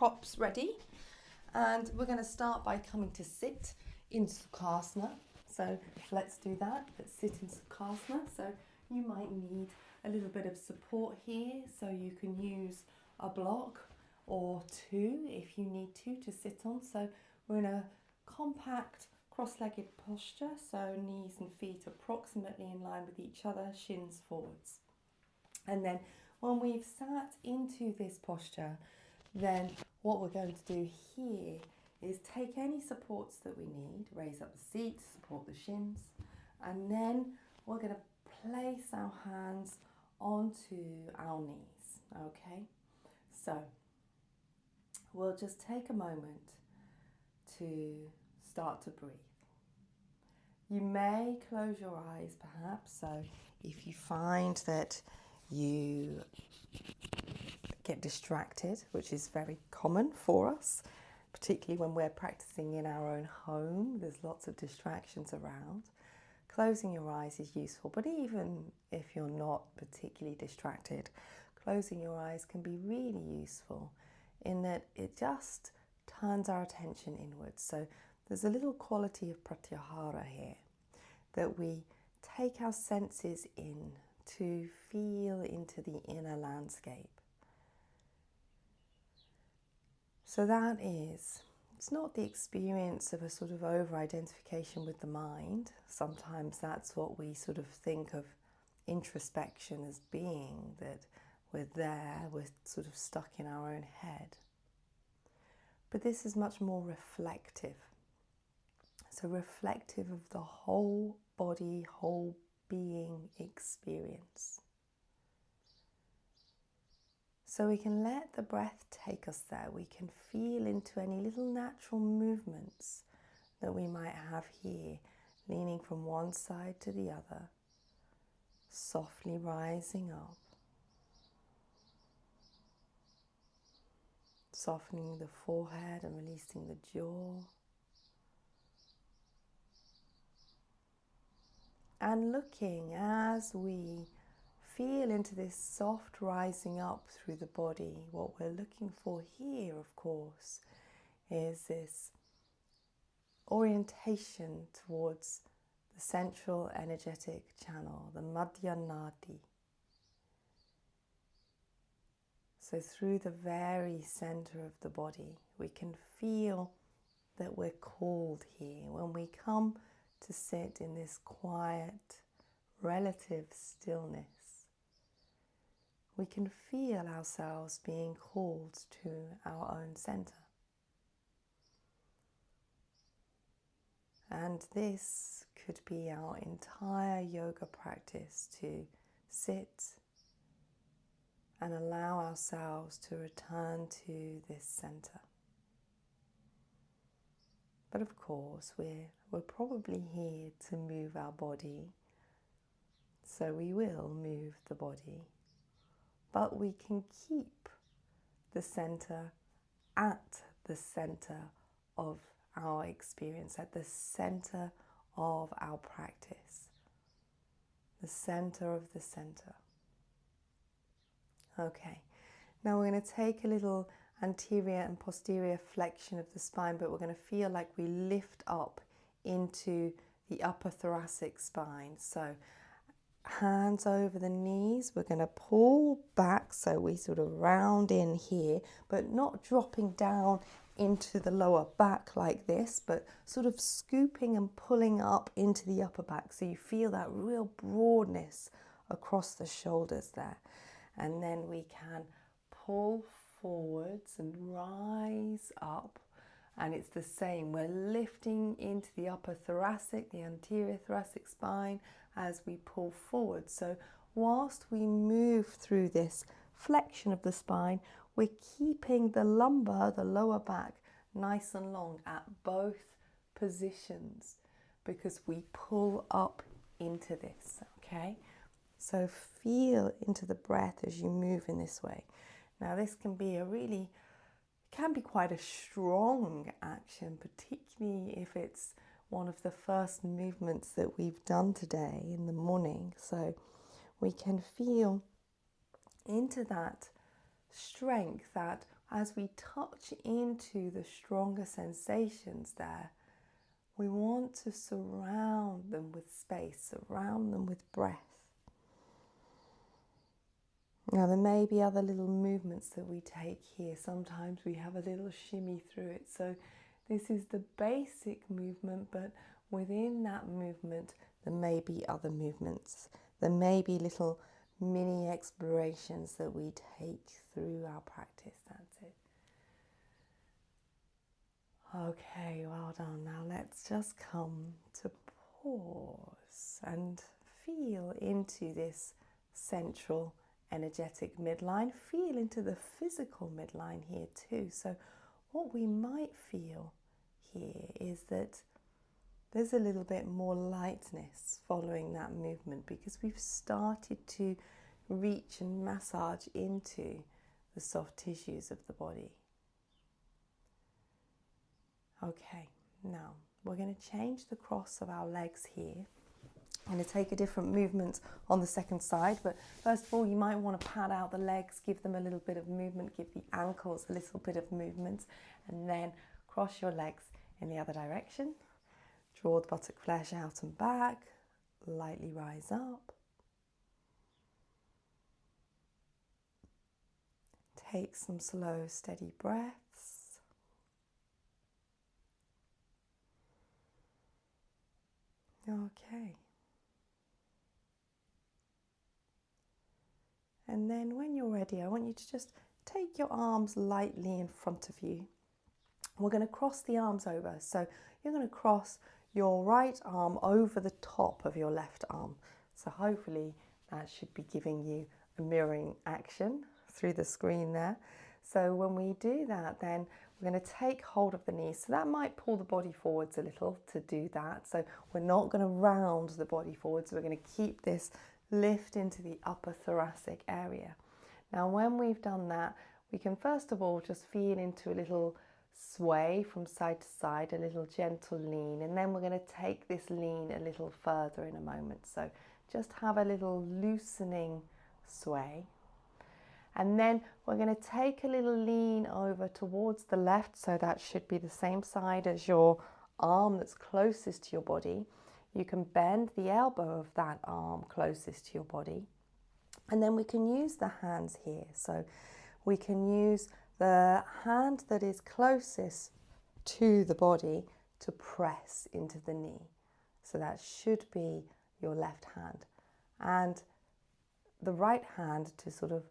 props ready. And we're going to start by coming to sit in Sukhasana. So let's do that. Let's sit in Sukhasana. So you might need a little bit of support here. So you can use a block or two if you need to sit on. So we're in a compact cross-legged posture. So knees and feet approximately in line with each other, shins forwards. And then when we've sat into this posture, then what we're going to do here is take any supports that we need, raise up the seat, support the shins, and then we're going to place our hands onto our knees, okay? So we'll just take a moment to start to breathe. You may close your eyes perhaps, so if you find that you get distracted, which is very common for us, particularly when we're practicing in our own home. There's lots of distractions around. Closing your eyes is useful, but even if you're not particularly distracted, closing your eyes can be really useful in that it just turns our attention inwards. So there's a little quality of pratyahara here, that we take our senses in to feel into the inner landscape. So that is, it's not the experience of a sort of over-identification with the mind. Sometimes that's what we sort of think of introspection as being, that we're there, we're sort of stuck in our own head. But this is much more reflective. So reflective of the whole body, whole being experience. So we can let the breath take us there. We can feel into any little natural movements that we might have here, leaning from one side to the other, softly rising up, softening the forehead and releasing the jaw, and looking as we feel into this soft rising up through the body. What we're looking for here, of course, is this orientation towards the central energetic channel, the Madhya Nadi. So through the very center of the body, we can feel that we're called here. When we come to sit in this quiet, relative stillness, we can feel ourselves being called to our own center. And this could be our entire yoga practice, to sit and allow ourselves to return to this center. But of course, we're probably here to move our body, so we will move the body. But we can keep the center at the center of our experience, at the center of our practice, the center of the center. Okay, now we're going to take a little anterior and posterior flexion of the spine, but we're going to feel like we lift up into the upper thoracic spine. So hands over the knees, we're going to pull back so we sort of round in here, but not dropping down into the lower back like this, but sort of scooping and pulling up into the upper back, so you feel that real broadness across the shoulders there. And then we can pull forwards and rise up, and it's the same. We're lifting into the upper thoracic, the anterior thoracic spine, as we pull forward. So whilst we move through this flexion of the spine, we're keeping the lumbar, the lower back, nice and long at both positions, because we pull up into this, okay? So feel into the breath as you move in this way. Now this can be quite a strong action, particularly if it's one of the first movements that we've done today in the morning. So we can feel into that strength, that as we touch into the stronger sensations there, we want to surround them with space, surround them with breath. Now there may be other little movements that we take here. Sometimes we have a little shimmy through it. So this is the basic movement, but within that movement there may be other movements. There may be little mini explorations that we take through our practice. That's it. Okay, well done. Now let's just come to pause and feel into this central energetic midline. Feel into the physical midline here too. So what we might feel here is that there's a little bit more lightness following that movement because we've started to reach and massage into the soft tissues of the body. Okay, now we're going to change the cross of our legs here. I'm going to take a different movement on the second side, but first of all you might want to pad out the legs, give them a little bit of movement, give the ankles a little bit of movement, and then cross your legs in the other direction. Draw the buttock flesh out and back, lightly rise up. Take some slow, steady breaths. Okay. And then when you're ready, I want you to just take your arms lightly in front of you. We're going to cross the arms over. So you're going to cross your right arm over the top of your left arm. So hopefully that should be giving you a mirroring action through the screen there. So when we do that, then we're going to take hold of the knees. So that might pull the body forwards a little to do that. So we're not going to round the body forwards. We're going to keep this lift into the upper thoracic area. Now when we've done that, we can first of all just feel into a little sway from side to side, a little gentle lean, and then we're going to take this lean a little further in a moment. So just have a little loosening sway. And then we're going to take a little lean over towards the left, so that should be the same side as your arm that's closest to your body. You can bend the elbow of that arm closest to your body. And then we can use the hands here. So we can use the hand that is closest to the body to press into the knee. So that should be your left hand. And the right hand to sort of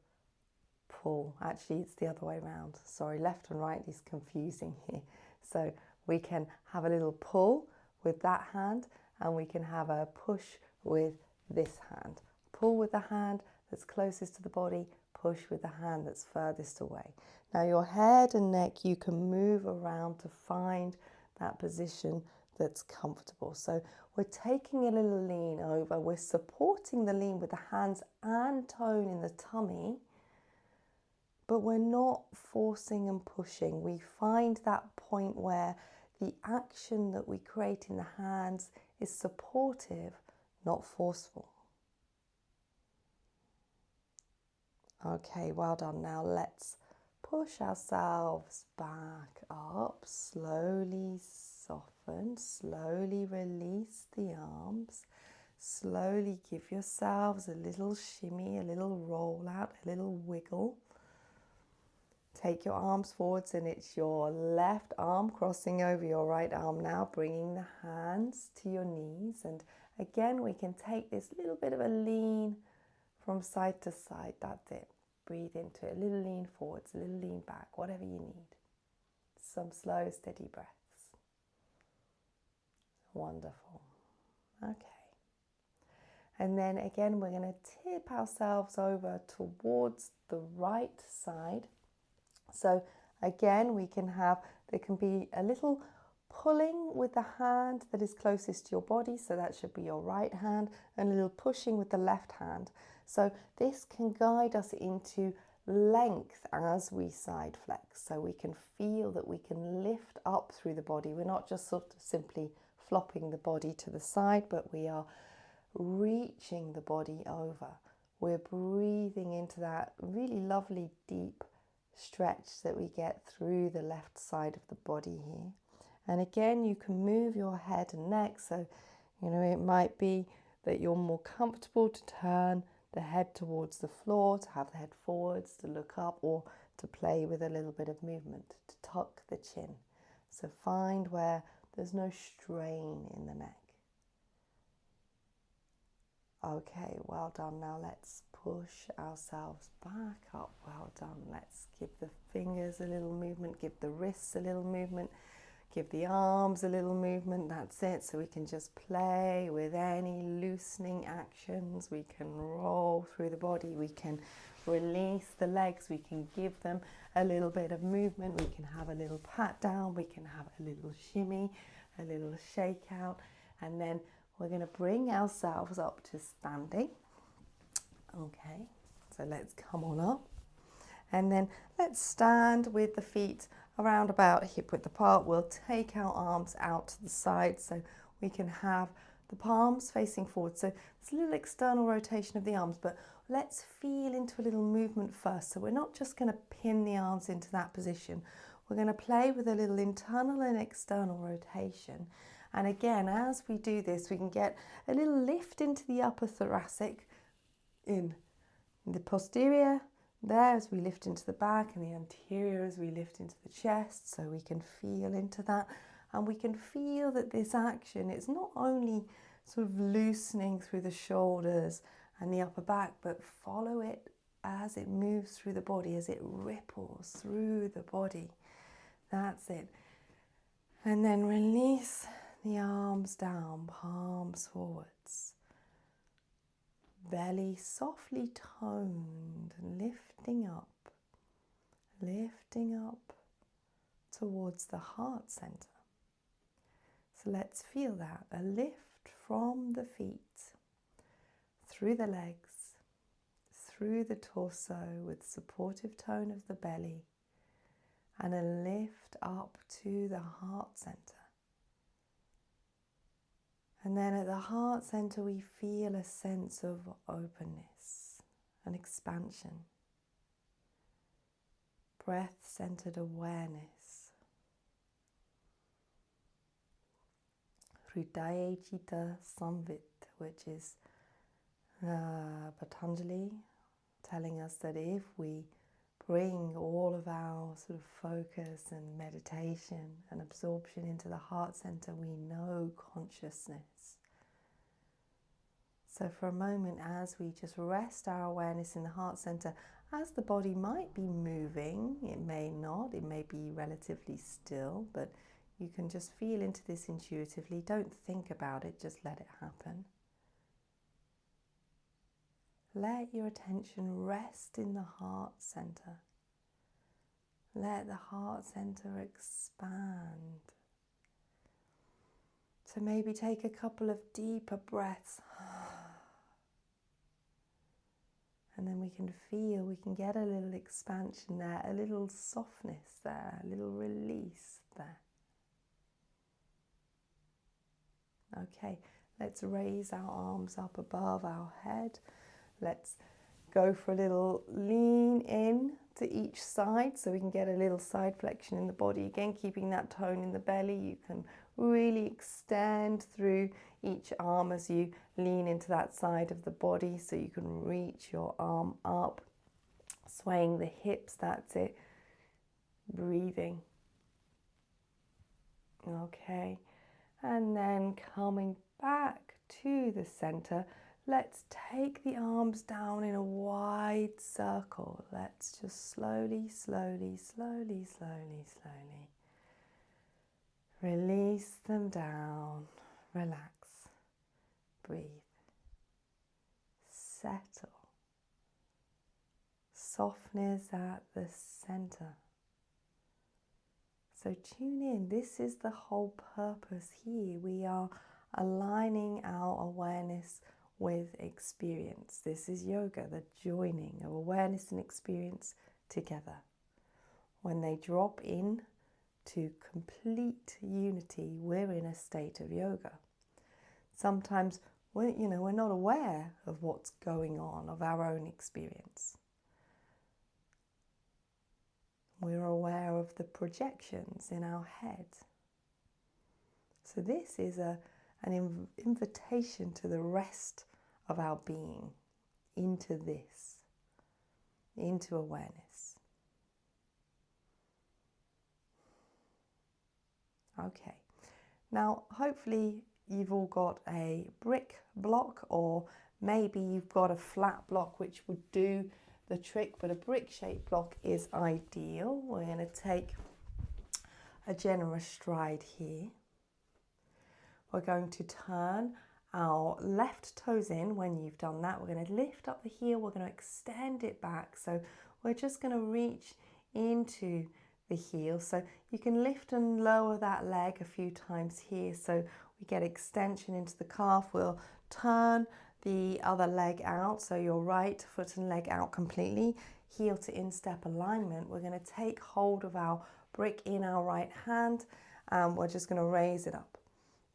pull. Actually, it's the other way around. Sorry, left and right is confusing here. So we can have a little pull with that hand, and we can have a push with this hand. Pull with the hand that's closest to the body, push with the hand that's furthest away. Now your head and neck, you can move around to find that position that's comfortable. So we're taking a little lean over, we're supporting the lean with the hands and tone in the tummy, but we're not forcing and pushing. We find that point where the action that we create in the hands is supportive, not forceful. Okay, well done. Now let's push ourselves back up, slowly soften, slowly release the arms, slowly give yourselves a little shimmy, a little roll out, a little wiggle. Take your arms forwards, and it's your left arm crossing over your right arm now, bringing the hands to your knees. And again, we can take this little bit of a lean from side to side. That's it. Breathe into it. A little lean forwards, a little lean back, whatever you need. Some slow, steady breaths. Wonderful. Okay. And then again, we're going to tip ourselves over towards the right side. So again, there can be a little pulling with the hand that is closest to your body, so that should be your right hand, and a little pushing with the left hand. So this can guide us into length as we side flex, so we can feel that we can lift up through the body. We're not just sort of simply flopping the body to the side, but we are reaching the body over. We're breathing into that really lovely deep stretch that we get through the left side of the body here. And again, you can move your head and neck. So, it might be that you're more comfortable to turn the head towards the floor, to have the head forwards, to look up, or to play with a little bit of movement, to tuck the chin. So find where there's no strain in the neck. Okay, well done. Now let's push ourselves back up. Well done. Let's give the fingers a little movement, give the wrists a little movement, give the arms a little movement. That's it. So we can just play with any loosening actions. We can roll through the body. We can release the legs. We can give them a little bit of movement. We can have a little pat down. We can have a little shimmy, a little shake out. And then we're going to bring ourselves up to standing. Okay, so let's come on up. And then let's stand with the feet around about hip width apart. We'll take our arms out to the side so we can have the palms facing forward. So it's a little external rotation of the arms, but let's feel into a little movement first. So we're not just going to pin the arms into that position. We're going to play with a little internal and external rotation. And again, as we do this, we can get a little lift into the upper thoracic in the posterior there as we lift into the back, and the anterior as we lift into the chest, so we can feel into that. And we can feel that this action, it's not only sort of loosening through the shoulders and the upper back, but follow it as it moves through the body, as it ripples through the body. That's it. And then release the arms down, palms forwards. Belly softly toned, lifting up towards the heart center. So let's feel that, a lift from the feet, through the legs, through the torso with supportive tone of the belly, and a lift up to the heart center. And then at the heart center, we feel a sense of openness and expansion, breath-centered awareness. Hridayajita Samvit, which is Patanjali telling us that if we bring all of our sort of focus and meditation and absorption into the heart center, we know consciousness. So for a moment, as we just rest our awareness in the heart center, as the body might be moving, it may not, it may be relatively still, but you can just feel into this intuitively. Don't think about it, just let it happen. Let your attention rest in the heart center. Let the heart center expand. So maybe take a couple of deeper breaths. And then we can get a little expansion there, a little softness there, a little release there. Okay, let's raise our arms up above our head. Let's go for a little lean in to each side so we can get a little side flexion in the body. Again, keeping that tone in the belly. You can really extend through each arm as you lean into that side of the body, so you can reach your arm up, swaying the hips. That's it. Breathing. Okay, and then coming back to the center. Let's take the arms down in a wide circle. Let's just slowly release them down. Relax. Breathe. Settle. Softness at the center. So tune in. This is the whole purpose here. We are aligning our awareness with experience. This is yoga, the joining of awareness and experience together. When they drop in to complete unity, we're in a state of yoga. Sometimes we're not aware of what's going on, of our own experience. We're aware of the projections in our head. So this is an invitation to the rest of our being into this, into awareness. Okay, now hopefully you've all got a brick block, or maybe you've got a flat block which would do the trick, but a brick-shaped block is ideal. We're going to take a generous stride here. We're going to turn our left toes in. When you've done that, we're going to lift up the heel, we're going to extend it back. So we're just going to reach into the heel. So you can lift and lower that leg a few times here, so we get extension into the calf. We'll turn the other leg out, so your right foot and leg out completely, heel to instep alignment. We're going to take hold of our brick in our right hand, and we're just going to raise it up.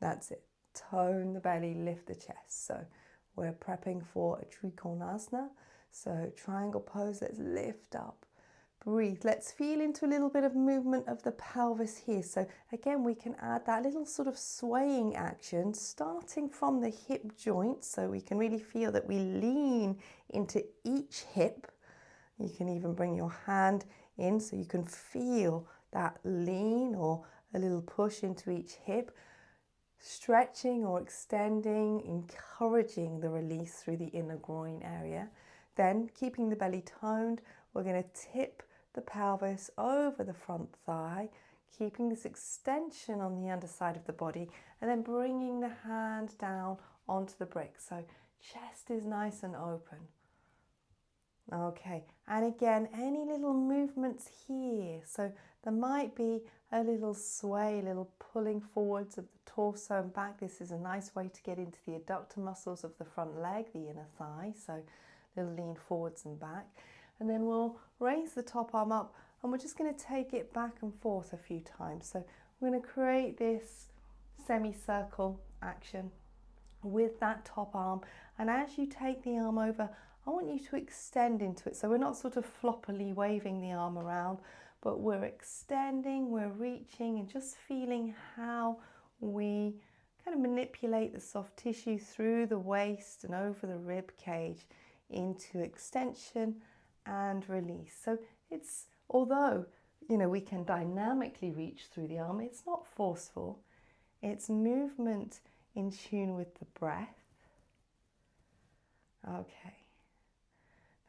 That's it. Tone the belly, lift the chest. So we're prepping for a Trikonasana. So triangle pose, let's lift up. Breathe. Let's feel into a little bit of movement of the pelvis here. So again, we can add that little sort of swaying action, starting from the hip joint, so we can really feel that we lean into each hip. You can even bring your hand in so you can feel that lean or a little push into each hip. Stretching or extending, encouraging the release through the inner groin area. Then, keeping the belly toned, we're going to tip the pelvis over the front thigh, keeping this extension on the underside of the body, and then bringing the hand down onto the brick. So chest is nice and open. Okay, and again, any little movements here. So there might be a little sway, a little pulling forwards of the torso and back. This is a nice way to get into the adductor muscles of the front leg, the inner thigh. So a little lean forwards and back. And then we'll raise the top arm up, and we're just going to take it back and forth a few times. So we're going to create this semicircle action with that top arm. And as you take the arm over, I want you to extend into it. So we're not sort of floppily waving the arm around, but we're extending, we're reaching, and just feeling how we kind of manipulate the soft tissue through the waist and over the rib cage into extension and release. So it's, although, you know, we can dynamically reach through the arm, it's not forceful. It's movement in tune with the breath. Okay.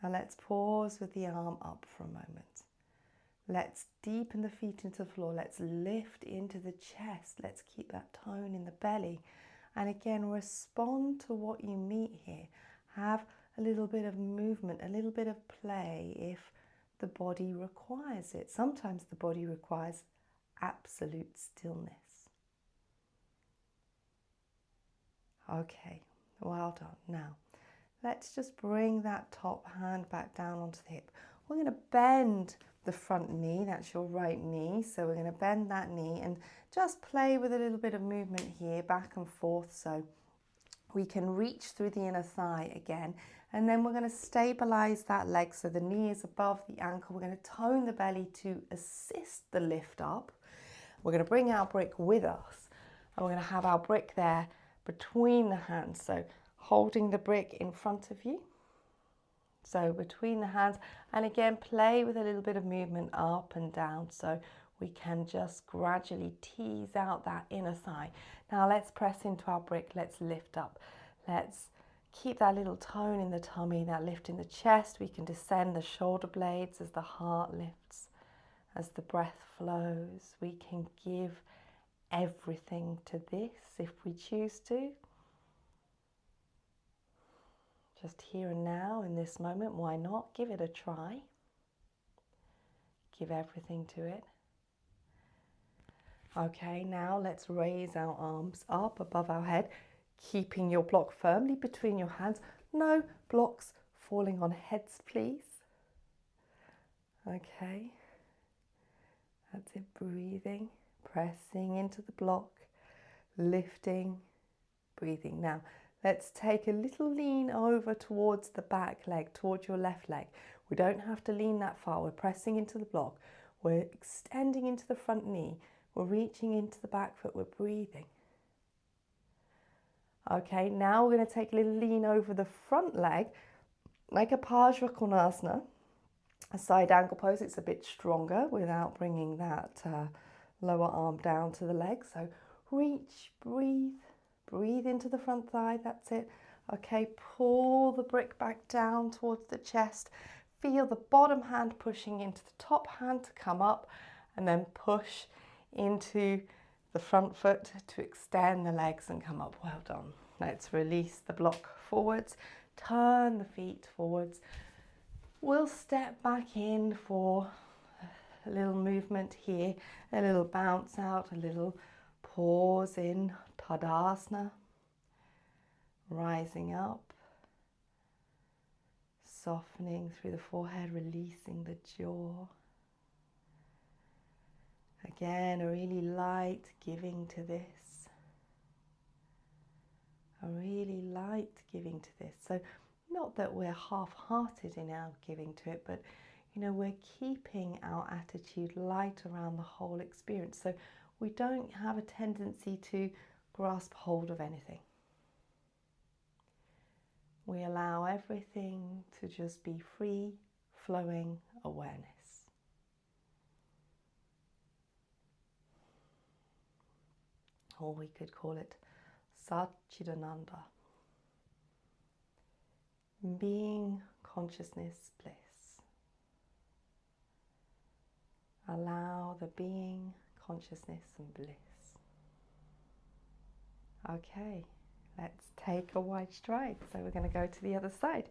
Now let's pause with the arm up for a moment. Let's deepen the feet into the floor. Let's lift into the chest. Let's keep that tone in the belly. And again, respond to what you meet here. Have a little bit of movement, a little bit of play if the body requires it. Sometimes the body requires absolute stillness. Okay, well done. Now, let's just bring that top hand back down onto the hip. We're going to bend the front knee, that's your right knee. So we're going to bend that knee and just play with a little bit of movement here, back and forth. So we can reach through the inner thigh again. And then we're going to stabilize that leg so the knee is above the ankle. We're going to tone the belly to assist the lift up. We're going to bring our brick with us. And we're going to have our brick there between the hands. So holding the brick in front of you. So between the hands, and again, play with a little bit of movement up and down so we can just gradually tease out that inner thigh. Now let's press into our brick, let's lift up. Let's keep that little tone in the tummy, that lift in the chest. We can descend the shoulder blades as the heart lifts, as the breath flows. We can give everything to this if we choose to. Just here and now in this moment, why not? Give it a try. Give everything to it. Okay, now let's raise our arms up above our head, keeping your block firmly between your hands. No blocks falling on heads, please. Okay. That's it, breathing, pressing into the block, lifting, breathing. Now, let's take a little lean over towards the back leg, towards your left leg. We don't have to lean that far. We're pressing into the block. We're extending into the front knee. We're reaching into the back foot. We're breathing. Okay, now we're going to take a little lean over the front leg, like a Parsvakonasana, a side ankle pose. It's a bit stronger without bringing that lower arm down to the leg. So reach, breathe, breathe into the front thigh. That's it. Okay, pull the brick back down towards the chest. Feel the bottom hand pushing into the top hand to come up, and then push into the front foot to extend the legs and come up. Well done. Let's release the block forwards, turn the feet forwards. We'll step back in for a little movement here, a little bounce out, a little pause in Tadasana, rising up, softening through the forehead, releasing the jaw. Again, a really light giving to this. A really light giving to this. So not that we're half-hearted in our giving to it, but we're keeping our attitude light around the whole experience. So we don't have a tendency to grasp hold of anything. We allow everything to just be free, flowing awareness. Or we could call it Satchidananda. Being, consciousness, bliss. Allow the being, consciousness and bliss. Okay, let's take a wide stride. So we're going to go to the other side.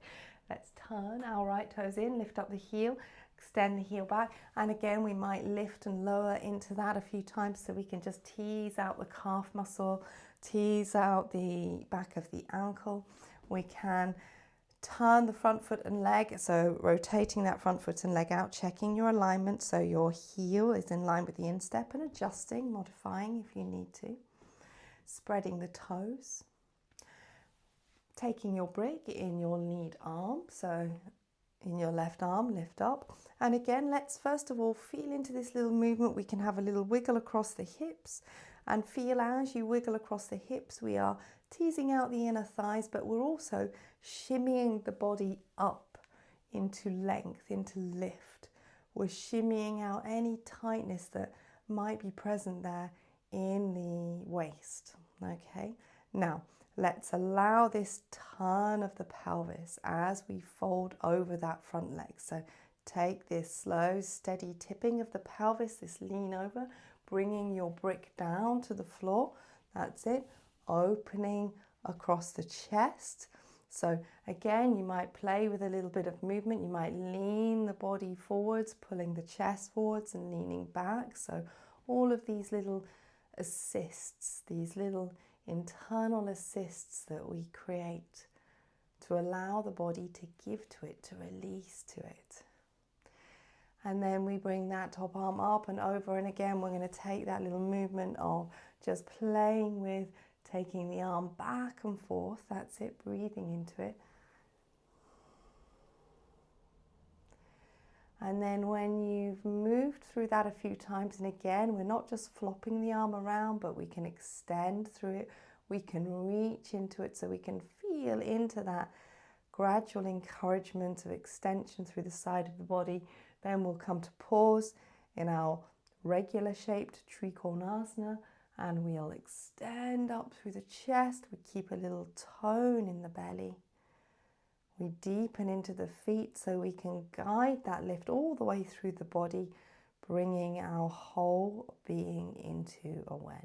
Let's turn our right toes in, lift up the heel, extend the heel back. And again, we might lift and lower into that a few times so we can just tease out the calf muscle, tease out the back of the ankle. We can turn the front foot and leg, so rotating that front foot and leg out, checking your alignment so your heel is in line with the instep and adjusting, modifying if you need to. Spreading the toes. Taking your brick in your lead arm, so in your left arm, lift up. And again, let's first of all feel into this little movement. We can have a little wiggle across the hips and feel as you wiggle across the hips, we are teasing out the inner thighs, but we're also shimmying the body up into length, into lift. We're shimmying out any tightness that might be present there in the waist. Okay, now let's allow this turn of the pelvis as we fold over that front leg. So take this slow, steady tipping of the pelvis, this lean over, bringing your brick down to the floor. That's it. Opening across the chest. So again, you might play with a little bit of movement. You might lean the body forwards, pulling the chest forwards and leaning back. So all of these little assists, these little internal assists that we create to allow the body to give to it, to release to it. And then we bring that top arm up and over, and again we're going to take that little movement of just playing with taking the arm back and forth. That's it, breathing into it. And then when you've moved through that a few times, and again, we're not just flopping the arm around, but we can extend through it. We can reach into it so we can feel into that gradual encouragement of extension through the side of the body. Then we'll come to pause in our regular shaped Trikonasana, and we'll extend up through the chest. We keep a little tone in the belly. We deepen into the feet so we can guide that lift all the way through the body, bringing our whole being into awareness.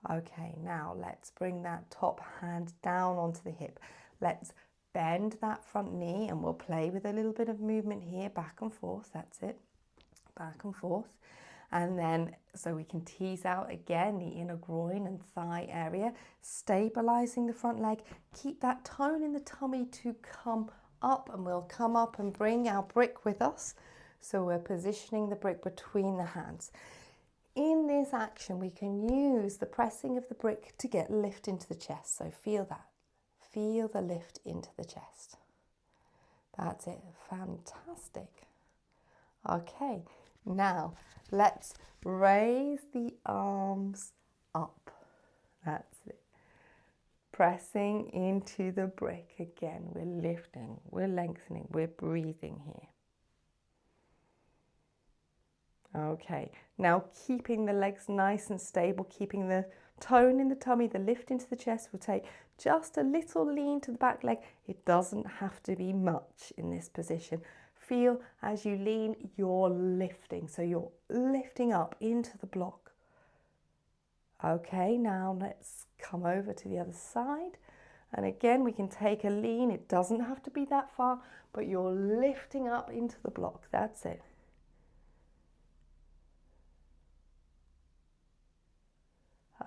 Okay, now let's bring that top hand down onto the hip. Let's bend that front knee and we'll play with a little bit of movement here, back and forth. That's it, back and forth. And then, so we can tease out again the inner groin and thigh area, stabilizing the front leg. Keep that tone in the tummy to come up, and we'll come up and bring our brick with us. So we're positioning the brick between the hands. In this action, we can use the pressing of the brick to get lift into the chest. So feel that. Feel the lift into the chest. That's it. Fantastic. Okay. Now, let's raise the arms up. That's it. Pressing into the brick again. We're lifting, we're lengthening, we're breathing here. Okay, now keeping the legs nice and stable, keeping the tone in the tummy, the lift into the chest. We'll take just a little lean to the back leg. It doesn't have to be much in this position. Feel as you lean, you're lifting. So you're lifting up into the block. Okay, now let's come over to the other side. And again, we can take a lean. It doesn't have to be that far, but you're lifting up into the block. That's it.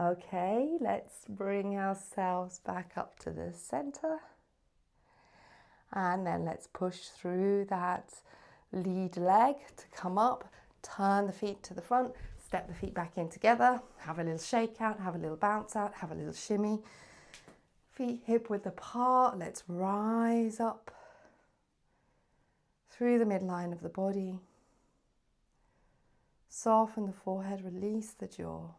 Okay, let's bring ourselves back up to the center. And then let's push through that lead leg to come up, turn the feet to the front, step the feet back in together, have a little shake out, have a little bounce out, have a little shimmy. Feet hip width apart, let's rise up through the midline of the body. Soften the forehead, release the jaw.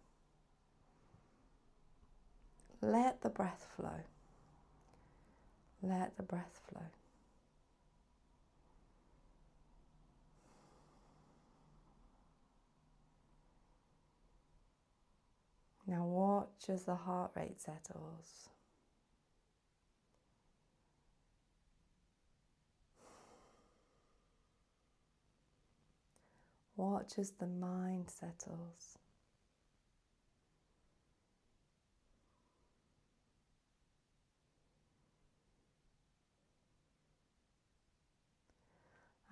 Let the breath flow. Let the breath flow. Now watch as the heart rate settles. Watch as the mind settles.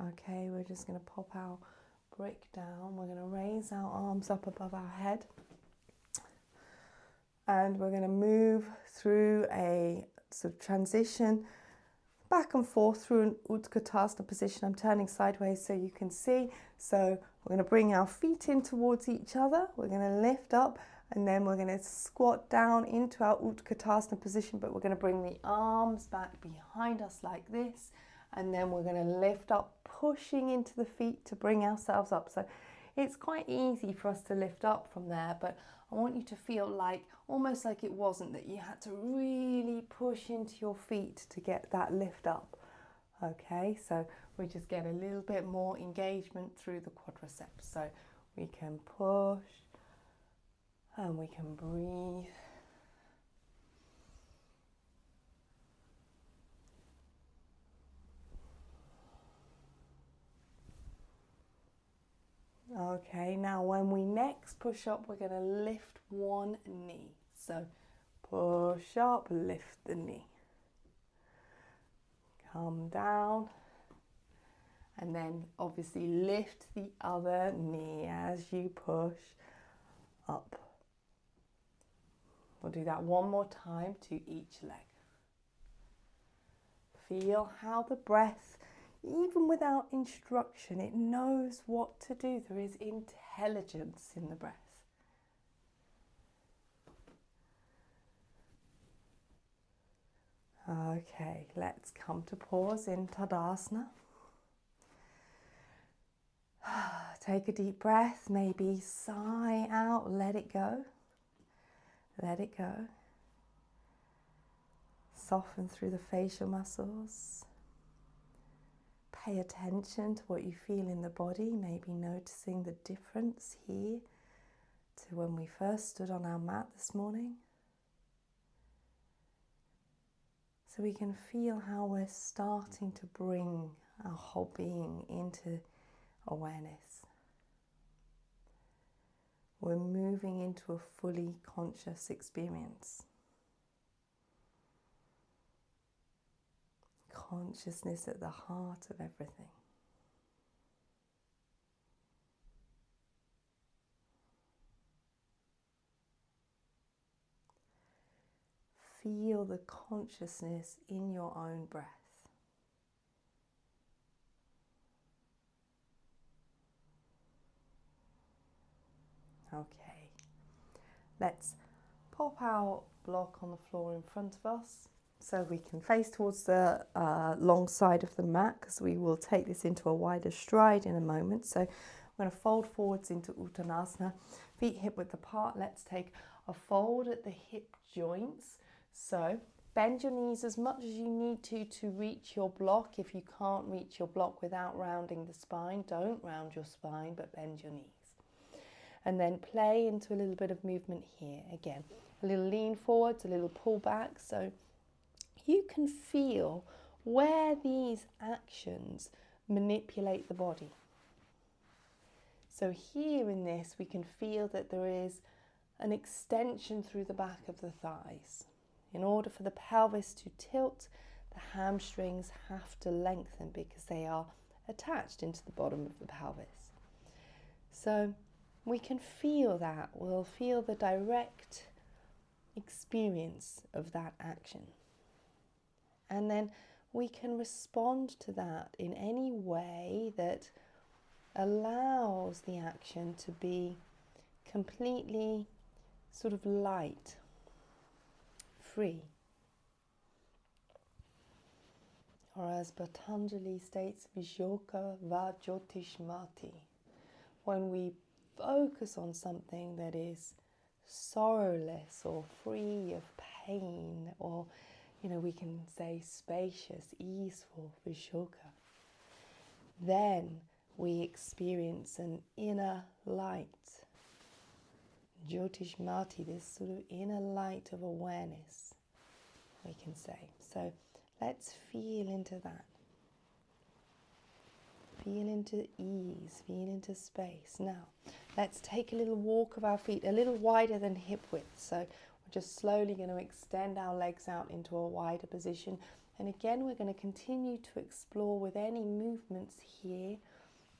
Okay, we're just going to pop our brick down. We're going to raise our arms up above our head. And we're going to move through a sort of transition back and forth through an Utkatasana position. I'm turning sideways so you can see. So we're going to bring our feet in towards each other. We're going to lift up and then we're going to squat down into our Utkatasana position, but we're going to bring the arms back behind us like this. And then we're going to lift up, pushing into the feet to bring ourselves up. So it's quite easy for us to lift up from there, but I want you to feel like, almost like it wasn't, that you had to really push into your feet to get that lift up. Okay, so we just get a little bit more engagement through the quadriceps. So we can push and we can breathe. Okay, now when we next push up, we're going to lift one knee. So push up, lift the knee. Come down. And then obviously lift the other knee as you push up. We'll do that one more time to each leg. Feel how the breath, even without instruction, it knows what to do. There is intelligence in the breath. Okay, let's come to pause in Tadasana. Take a deep breath, maybe sigh out, let it go. Let it go. Soften through the facial muscles. Pay attention to what you feel in the body, maybe noticing the difference here to when we first stood on our mat this morning. So we can feel how we're starting to bring our whole being into awareness. We're moving into a fully conscious experience. Consciousness at the heart of everything. Feel the consciousness in your own breath. Okay, let's pop our block on the floor in front of us so we can face towards the long side of the mat, because we will take this into a wider stride in a moment. So We're going to fold forwards into Uttanasana, feet hip width apart. Let's take a fold at the hip joints. So bend your knees as much as you need to reach your block. If you can't reach your block without rounding the spine, don't round your spine, but bend your knees. And then play into a little bit of movement here. Again, a little lean forwards, a little pull back. So you can feel where these actions manipulate the body. So here in this, we can feel that there is an extension through the back of the thighs. In order for the pelvis to tilt, the hamstrings have to lengthen because they are attached into the bottom of the pelvis. So we can feel that. We'll feel the direct experience of that action. And then we can respond to that in any way that allows the action to be completely sort of light, free. Or as Patanjali states, Vishoka va Jyotishmati. When we focus on something that is sorrowless or free of pain, or we can say spacious, easeful, Vishoka, then we experience an inner light. Jyotishmati, this sort of inner light of awareness, we can say. So let's feel into that. Feel into ease, feel into space. Now, let's take a little walk of our feet, a little wider than hip width. So we're just slowly going to extend our legs out into a wider position. And again, we're going to continue to explore with any movements here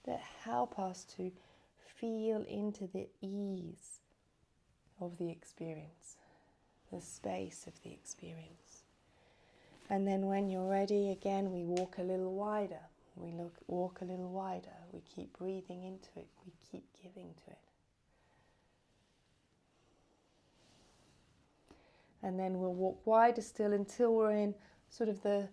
that help us to feel into the ease of the experience, the space of the experience. And then when you're ready, again, we walk a little wider. We walk a little wider. We keep breathing into it. We keep giving to it. And then we'll walk wider still until we're in sort of the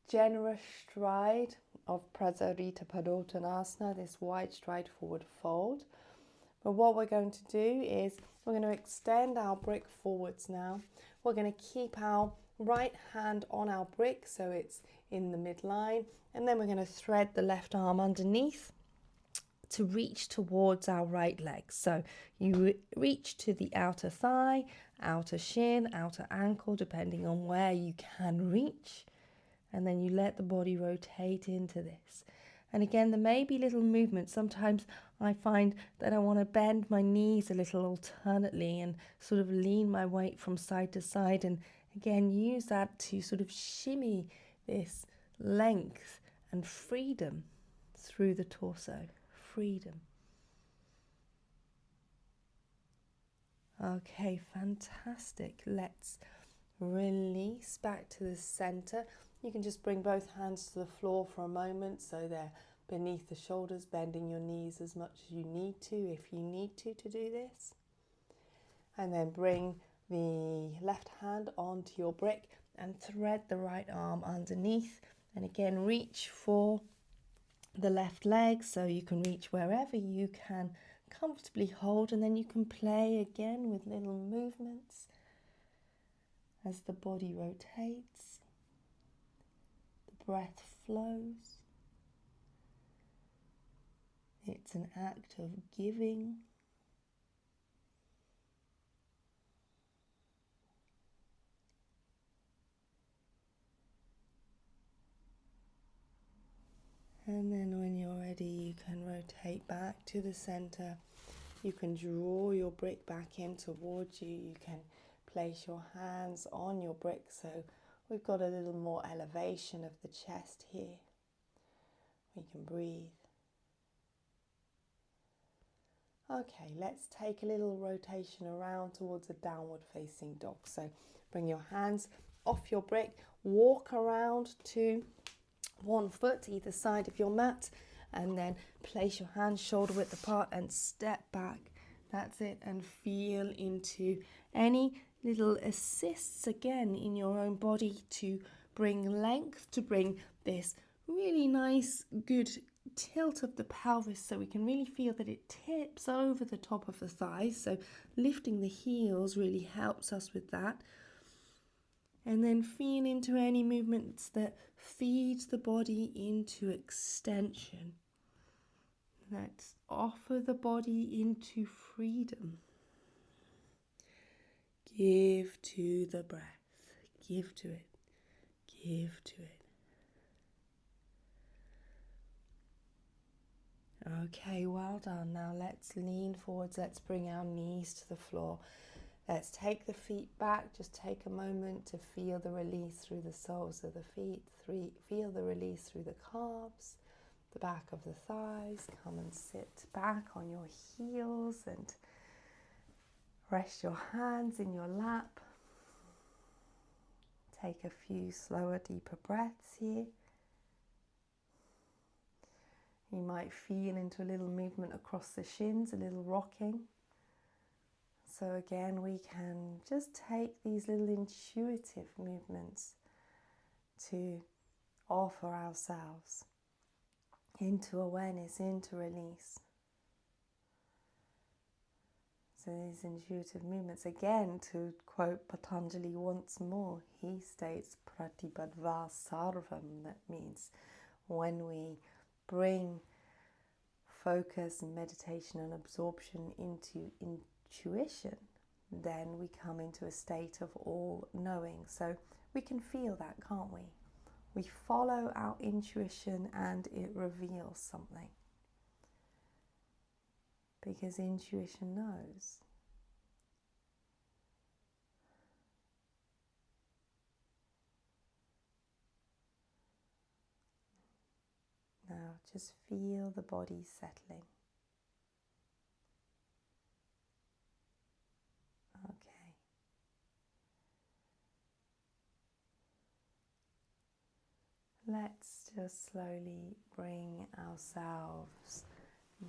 generous stride of Prasarita Padottanasana, this wide stride forward fold. But what we're going to do is we're going to extend our brick forwards now. We're going to keep our right hand on our brick so it's in the midline, and then we're going to thread the left arm underneath to reach towards our right leg. So you reach to the outer thigh, outer shin, outer ankle, depending on where you can reach, and then you let the body rotate into this. And again, there may be little movements. Sometimes I find that I want to bend my knees a little alternately and sort of lean my weight from side to side, and again use that to sort of shimmy this length and freedom through the torso. Freedom. Okay, fantastic. Let's release back to the center. You can just bring both hands to the floor for a moment so they're beneath the shoulders, bending your knees as much as you need to, if you need to do this. And then bring the left hand onto your brick and thread the right arm underneath. And again, reach for the left leg so you can reach wherever you can comfortably hold, and then you can play again with little movements as the body rotates, the breath flows. It's an act of giving. And then when you're ready, you can rotate back to the center. You can draw your brick back in towards you. You can place your hands on your brick so we've got a little more elevation of the chest here. We can breathe. Okay, let's take a little rotation around towards a downward facing dog. So bring your hands off your brick, walk around to one foot either side of your mat, and then place your hands shoulder width apart and step back. That's it, and feel into any little assists again in your own body to bring length, to bring this really nice, good tilt of the pelvis, so we can really feel that it tips over the top of the thighs. So lifting the heels really helps us with that. And then feel into any movements that feeds the body into extension. Let's offer the body into freedom. Give to the breath. Give to it. Give to it. Okay, well done. Now let's lean forwards. Let's bring our knees to the floor. Let's take the feet back. Just take a moment to feel the release through the soles of the feet. Feel the release through the calves, the back of the thighs. Come and sit back on your heels and rest your hands in your lap. Take a few slower, deeper breaths here. You might feel into a little movement across the shins, a little rocking. So again, we can just take these little intuitive movements to offer ourselves into awareness, into release. So these intuitive movements, again, to quote Patanjali once more, he states pratibhadva sarvam. That means when we bring focus and meditation and absorption into intuition, then we come into a state of all knowing. So we can feel that, can't we? We follow our intuition and it reveals something. Because intuition knows. Now just feel the body settling. Okay. Let's just slowly bring ourselves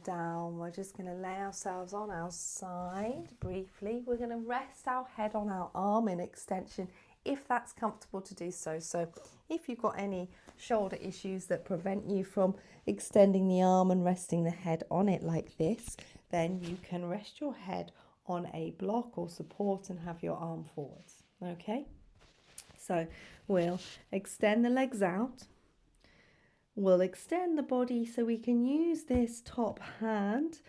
down. We're just going to lay ourselves on our side briefly. We're going to rest our head on our arm in extension if that's comfortable to do so. So if you've got any shoulder issues that prevent you from extending the arm and resting the head on it like this, then you can rest your head on a block or support and have your arm forwards. Okay? So we'll extend the legs out. We'll extend the body so we can use this top hand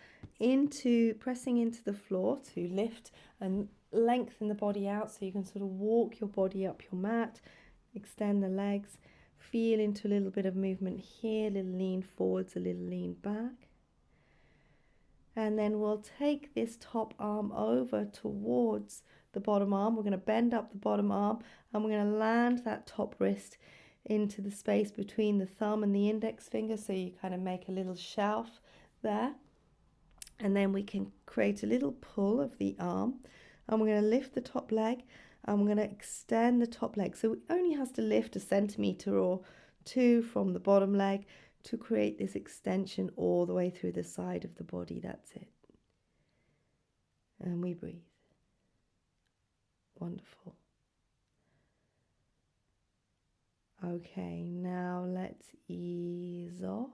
pressing into the floor to lift and lengthen the body out, so you can sort of walk your body up your mat, extend the legs, feel into a little bit of movement here, a little lean forwards, a little lean back. And then we'll take this top arm over towards the bottom arm. We're going to bend up the bottom arm and we're going to land that top wrist into the space between the thumb and the index finger, so you kind of make a little shelf there. And then we can create a little pull of the arm, and we're going to lift the top leg and we're going to extend the top leg. So it only has to lift 1 centimeter or 2 from the bottom leg to create this extension all the way through the side of the body. That's it. And we breathe. Wonderful. Okay, now let's ease off.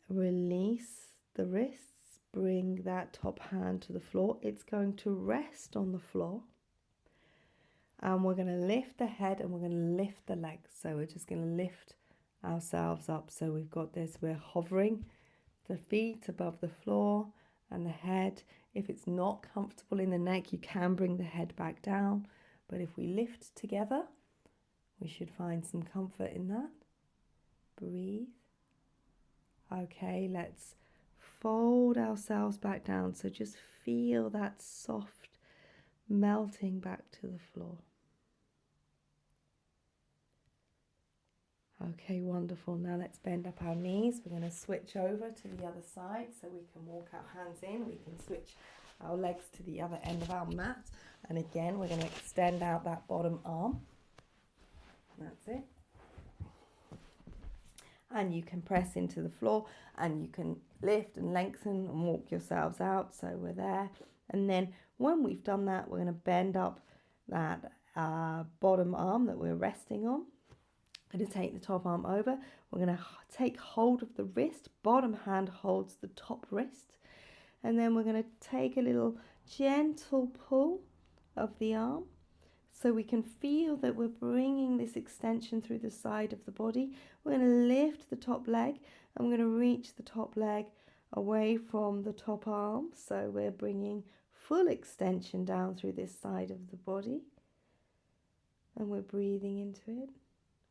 Release the wrists, bring that top hand to the floor. It's going to rest on the floor. And we're going to lift the head and we're going to lift the legs. So we're just going to lift ourselves up. So we've got this, we're hovering the feet above the floor and the head. If it's not comfortable in the neck, you can bring the head back down. But if we lift together, we should find some comfort in that. Breathe. Okay, let's fold ourselves back down. So just feel that soft melting back to the floor. Okay, wonderful. Now let's bend up our knees. We're going to switch over to the other side so we can walk our hands in. We can switch our legs to the other end of our mat. And again, we're going to extend out that bottom arm. That's it. And you can press into the floor and you can lift and lengthen and walk yourselves out. So we're there. And then when we've done that, we're going to bend up that bottom arm that we're resting on. I'm going to take the top arm over. We're going to take hold of the wrist. Bottom hand holds the top wrist. And then we're going to take a little gentle pull of the arm so we can feel that we're bringing this extension through the side of the body. We're going to lift the top leg and we're going to reach the top leg away from the top arm. So we're bringing full extension down through this side of the body. And we're breathing into it.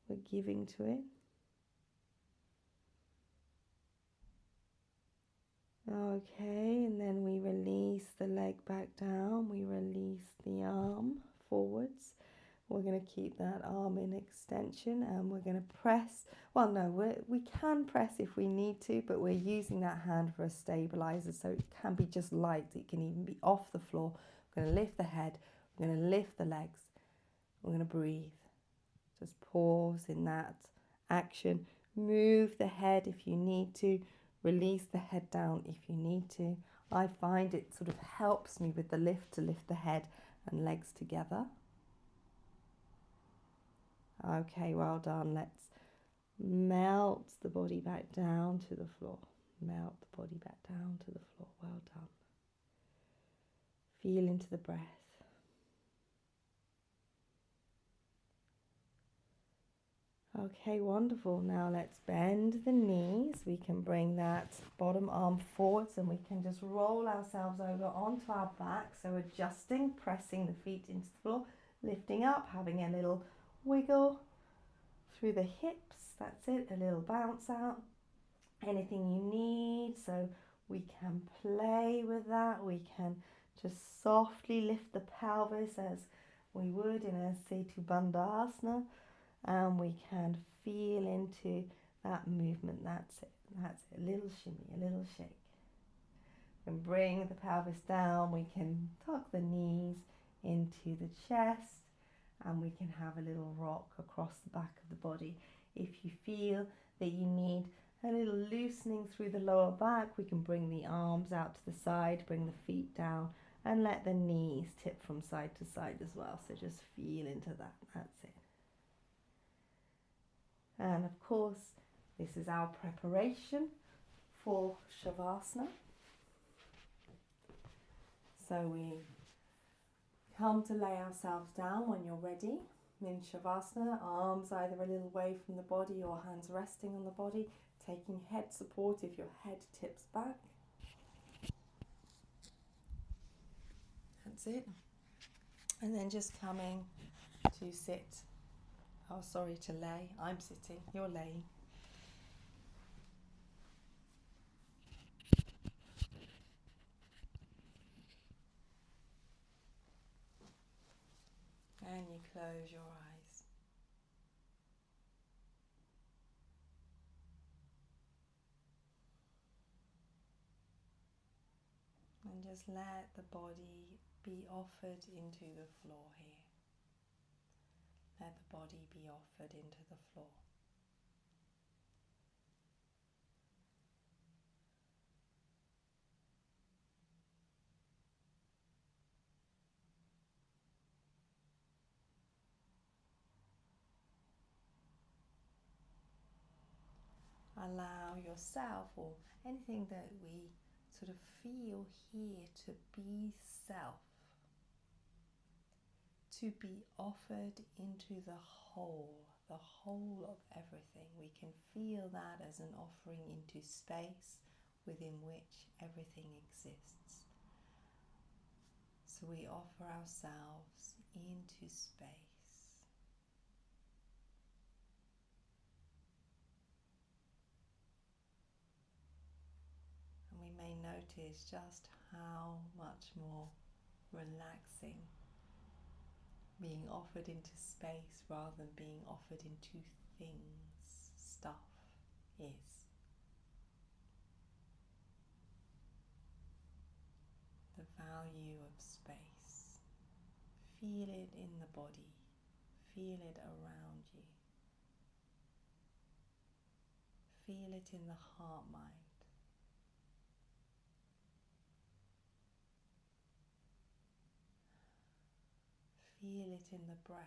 We're giving to it. Okay, and then we release the leg back down. We release the arm forwards. We're going to keep that arm in extension and we're going to press. Well, no, we can press if we need to, but we're using that hand for a stabilizer, so it can be just light. It can even be off the floor. We're going to lift the head. We're going to lift the legs. We're going to breathe. Just pause in that action. Move the head if you need to. Release the head down if you need to. I find it sort of helps me with the lift to lift the head and legs together. Okay, well done. Let's melt the body back down to the floor. Melt the body back down to the floor. Well done. Feel into the breath. Okay, wonderful. Now let's bend the knees. We can bring that bottom arm forwards and we can just roll ourselves over onto our back. So adjusting, pressing the feet into the floor, lifting up, having a little wiggle through the hips. That's it, a little bounce out. Anything you need, so we can play with that. We can just softly lift the pelvis as we would in a Setu Bandhasana. And we can feel into that movement. That's it. That's it. A little shimmy, a little shake. And bring the pelvis down. We can tuck the knees into the chest. And we can have a little rock across the back of the body. If you feel that you need a little loosening through the lower back, we can bring the arms out to the side, bring the feet down, and let the knees tip from side to side as well. So just feel into that. That's it. And of course, this is our preparation for Shavasana. So we come to lay ourselves down when you're ready. In Shavasana, arms either a little away from the body or hands resting on the body, taking head support if your head tips back. That's it. And then just coming to sit. Oh, sorry, to lay. I'm sitting, you're laying. And you close your eyes. And just let the body be offered into the floor here. Let the body be offered into the floor. Allow yourself or anything that we sort of feel here to be self, to be offered into the whole of everything. We can feel that as an offering into space within which everything exists. So we offer ourselves into space. And we may notice just how much more relaxing being offered into space rather than being offered into things, stuff, is. The value of space. Feel it in the body. Feel it around you. Feel it in the heart-mind. Feel it in the breath.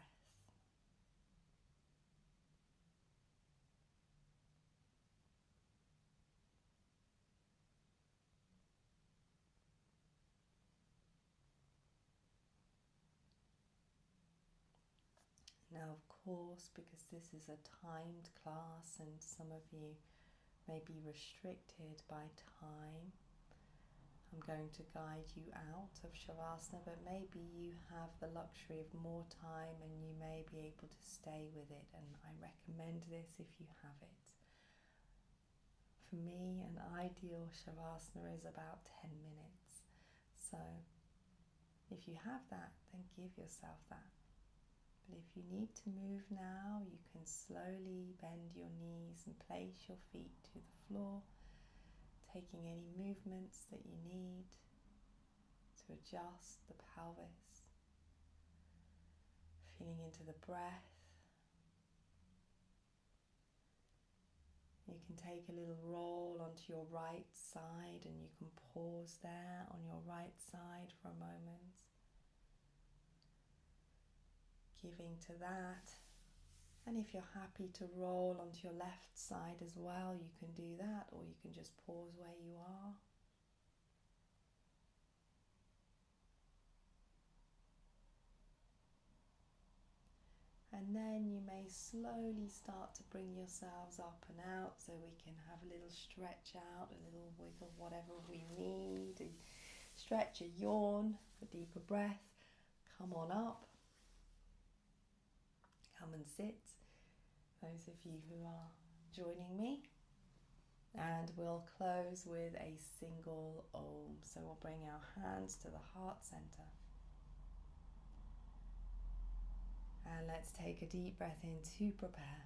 Now, of course, because this is a timed class and some of you may be restricted by time, I'm going to guide you out of Shavasana, but maybe you have the luxury of more time and you may be able to stay with it, and I recommend this if you have it. For me, an ideal Shavasana is about 10 minutes. So if you have that, then give yourself that. But if you need to move now, you can slowly bend your knees and place your feet to the floor, taking any movements that you need to adjust the pelvis, feeling into the breath. You can take a little roll onto your right side and you can pause there on your right side for a moment. Giving to that. And if you're happy to roll onto your left side as well, you can do that, or you can just pause where you are. And then you may slowly start to bring yourselves up and out, so we can have a little stretch out, a little wiggle, whatever we need. A stretch, a yawn, a deeper breath. Come on up. Come and sit. Those of you who are joining me. And we'll close with a single Om. So we'll bring our hands to the heart center. And let's take a deep breath in to prepare.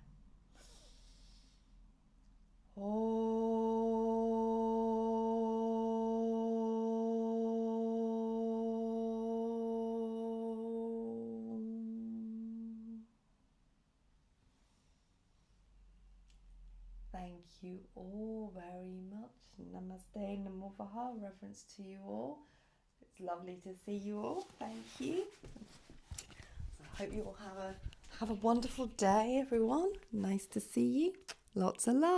Thank you all very much. Namaste, Namo Buddhaya, reverence to you all. It's lovely to see you all. Thank you. So I hope you all have a wonderful day, everyone. Nice to see you. Lots of love.